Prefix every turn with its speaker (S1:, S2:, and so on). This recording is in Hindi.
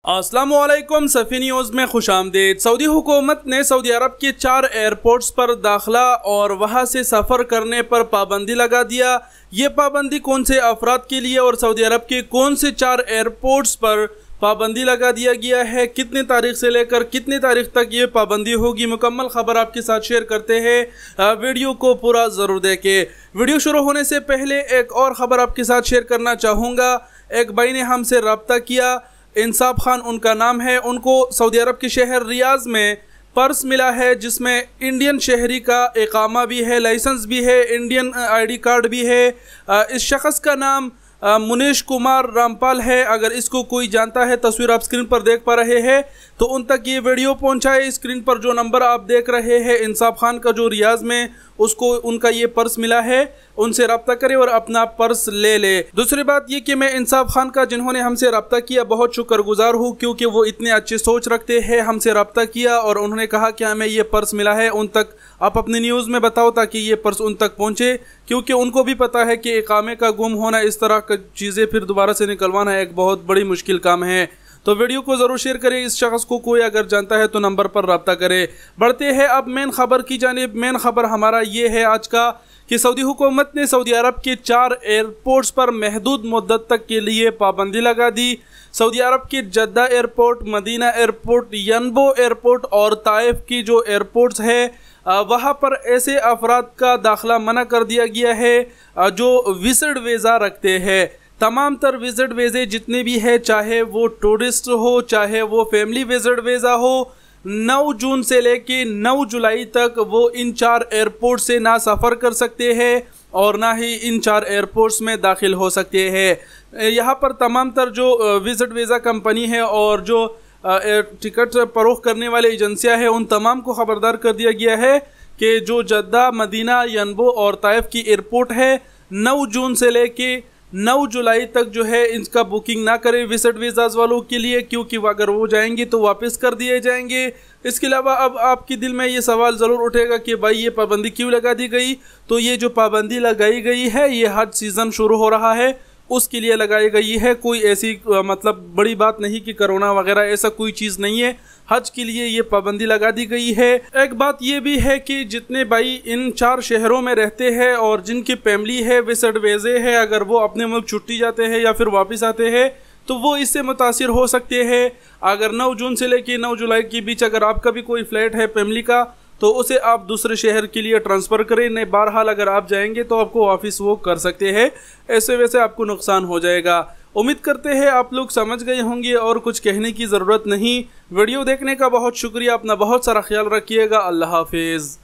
S1: अस्सलामुअलैकुम, सफ़ी न्यूज़ में खुशामदीद। सऊदी हुकूमत ने सऊदी अरब के 4 एयरपोर्ट्स पर दाखिला और वहाँ से सफ़र करने पर पाबंदी लगा दिया। ये पाबंदी कौन से अफराद के लिए और सऊदी अरब के कौन से 4 एयरपोर्ट्स पर पाबंदी लगा दिया गया है, कितने तारीख से लेकर कितने तारीख तक ये पाबंदी होगी, मुकम्मल खबर आपके साथ शेयर करते हैं। वीडियो को पूरा ज़रूर देखें। वीडियो शुरू होने से पहले एक और ख़बर आपके साथ शेयर करना चाहूँगा। एक भाई ने हमसे रब्ता किया, इंसाफ खान उनका नाम है। उनको सऊदी अरब के शहर रियाज में पर्स मिला है जिसमें इंडियन शहरी का इकामा भी है, लाइसेंस भी है, इंडियन आईडी कार्ड भी है। इस शख्स का नाम मुनीश कुमार रामपाल है। अगर इसको कोई जानता है, तस्वीर आप स्क्रीन पर देख पा रहे हैं, तो उन तक ये वीडियो पहुंचाए। स्क्रीन पर जो नंबर आप देख रहे हैं इंसाफ खान का, जो रियाज में उसको उनका ये पर्स मिला है, उनसे रब्ता करें और अपना पर्स ले ले। दूसरी बात ये कि मैं इंसाफ खान का, जिन्होंने हमसे रब्ता किया, बहुत शुक्रगुजार हूँ, क्योंकि वो इतने अच्छे सोच रखते हैं। हमसे रब्ता किया और उन्होंने कहा कि हमें ये पर्स मिला है, उन तक आप अपनी न्यूज़ में बताओ ताकि ये पर्स उन तक पहुँचे, क्योंकि उनको भी पता है कि इकामे का गुम होना, इस तरह की चीज़ें फिर दोबारा से निकलवाना एक बहुत बड़ी मुश्किल काम है। तो वीडियो को ज़रूर शेयर करें। इस शख्स को कोई अगर जानता है तो नंबर पर रब्ता करे। बढ़ते हैं अब मेन खबर की जानिब। मेन खबर हमारा ये है आज का कि सऊदी हुकूमत ने सऊदी अरब के 4 एयरपोर्ट्स पर महदूद मुद्दत तक के लिए पाबंदी लगा दी। सऊदी अरब के Jeddah airport, Medina airport, Yanbu airport और ताइफ की जो एयरपोर्ट्स है, वहाँ पर ऐसे अफराद का दाखिला मना कर दिया गया है जो विजिट वीज़ा रखते हैं। तमाम तर विजिट वीज़े जितने भी है, चाहे वो टूरिस्ट हो, चाहे वो फैमिली विजिट वीज़ा हो, 9 जून से लेके 9 जुलाई तक वो इन 4 एयरपोर्ट से ना सफ़र कर सकते हैं और ना ही इन 4 एयरपोर्ट्स में दाखिल हो सकते हैं। यहाँ पर तमाम तर जो विजिट वीज़ा कंपनी है और जो टिकट फरोख्त करने वाली एजेंसियाँ हैं, उन तमाम को ख़बरदार कर दिया गया है कि जो जद्दा, मदीना, यनबो और ताइफ की एयरपोर्ट है, 9 जून से लेके 9 जुलाई तक जो है इसका बुकिंग ना करें विजिट वीज़ाज़ वालों के लिए, क्योंकि अगर वो जाएंगे तो वापस कर दिए जाएंगे। इसके अलावा अब आपके दिल में ये सवाल ज़रूर उठेगा कि भाई ये पाबंदी क्यों लगा दी गई। तो ये जो पाबंदी लगाई गई है, ये हज सीज़न शुरू हो रहा है उसके लिए लगाई गई है। कोई ऐसी मतलब बड़ी बात नहीं कि कोरोना वगैरह, ऐसा कोई चीज़ नहीं है। हज के लिए ये पाबंदी लगा दी गई है। एक बात ये भी है कि जितने भाई इन 4 शहरों में रहते हैं और जिनकी फैमिली है, विजिट वीज़े है, अगर वो अपने मुल्क छुट्टी जाते हैं या फिर वापस आते हैं तो वो इससे मुतासिर हो सकते हैं। अगर 9 जून से लेकर 9 जुलाई के बीच अगर आपका भी कोई फ्लैट है फैमिली का, तो उसे आप दूसरे शहर के लिए ट्रांसफ़र करें। नहीं, बहरहाल अगर आप जाएंगे तो आपको वापस वो कर सकते हैं, ऐसे वैसे आपको नुकसान हो जाएगा। उम्मीद करते हैं आप लोग समझ गए होंगे और कुछ कहने की ज़रूरत नहीं। वीडियो देखने का बहुत शुक्रिया। अपना बहुत सारा ख्याल रखिएगा। अल्लाह हाफिज़।